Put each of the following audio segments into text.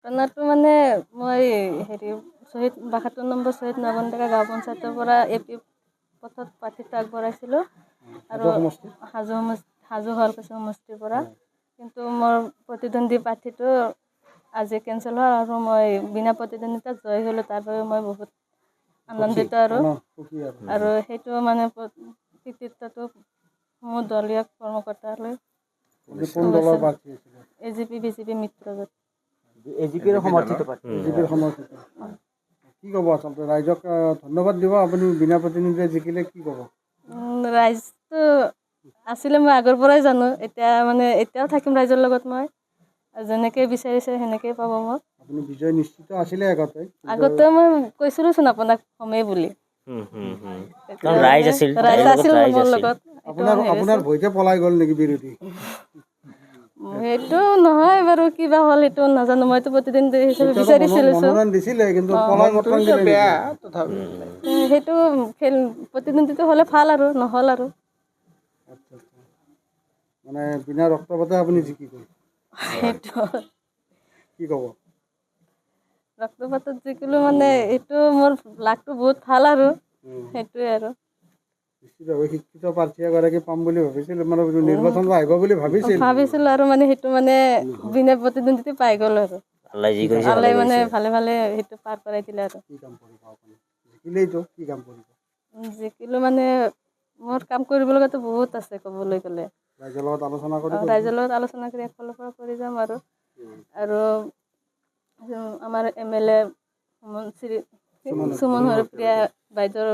ঘটনাটো মানে মই হেৰি শ্বহীদ ৭২ নম্বৰ শ্বহীদ নগন্তিকা গাঁও পঞ্চায়তৰ পৰা AP পথত প্ৰাৰ্থীটো আগবঢ়াইছিলোঁ আৰু হাজো শুৱালকুছি সমষ্টিৰ পৰা। কিন্তু মোৰ প্ৰতিদ্বন্দ্বী প্ৰাৰ্থীটো আজি কেঞ্চেল হ'ল আৰু মই বিনা প্ৰতিদ্বন্দ্বিতাত জয় হ'লোঁ। তাৰ বাবে মই বহুত আনন্দিত আৰু সেইটো মানে কৃতিত্বটো মোৰ দলীয় কৰ্মকৰ্তালৈ AGP BJP মিত্ৰজোঁট। AGPৰ সমৰ্থিত কি ক'ব আচলতে ৰাইজক ধন্যবাদ দিব আপুনি বিনা প্ৰতিনিধিয়ে জিকিলে কি ক'ব? ৰাইজটো আছিলে মই আগৰ পৰাই জানো, এতিয়া মানে এতিয়াও থাকিম ৰাইজৰ লগত। মই যেনেকৈ বিচাৰিছে সেনেকৈয়ে পাব মোক। আপুনি বিজয় নিশ্চিত আছিলে আগতে মই কৈছিলোচোন আপোনাক হ'মেই বুলি। ৰাইজ আছিল মোৰ লগত। আপোনাৰ ভয়তে পলাই গ'ল নেকি বিৰোধী? সেইটো নহয় বাৰু, কিবা হ'ল সেইটো নাজানো। মইতো প্ৰতিদ্বন্দ্বী হিচাপে বিচাৰিছিলো, সেইটো প্ৰতিদ্বন্দ্বীটো হ'লে ভাল আৰু নহ'ল আৰু। মানে বিনা ৰক্তপাতে আপুনি জিকি গ'ল। সেইটো কি ক'ব? ৰক্তপাতত জিকিলো মানে এইটো মোৰ লাকটো বহুত ভাল আৰু সেইটোৱে আৰু। নিশ্চিতভাৱে শিক্ষিত প্ৰাৰ্থী এগৰাকী পাম বুলি ভাবিছিল, মানে নিৰ্বাচনত আহিব বুলি ভাবিছিলো আৰু মানে সেইটো মানে বিনা প্ৰতিদ্বন্দ্বিতা পাই গ'ল আৰু। আল্লাই মানে ভালে ভালে সেইটো পাৰ কৰাই দিলে আৰু। জিকিলো মানে মোৰ কাম কৰিব লগাতো বহুত আছে ক'বলৈ গ'লে। ৰাইজৰ লগত আলোচনা কৰি একফালৰ পৰা কৰি যাম আৰু আমাৰ MLA সুমন হৰপ্ৰিয়া বাইদেউৰ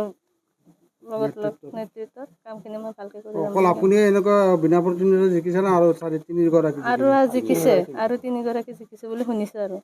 নেতৃত্বত কামখিনি মই ভালকৈ কৰি যাম। অকল আপুনিয়ে এনেকুৱা বিনা প্ৰতিদ্বন্দ্বিতাত জিকিছে নে আৰু ৩গৰাকী? আৰু জিকিছে, আৰু 3গৰাকী জিকিছে বুলি শুনিছোঁ আৰু।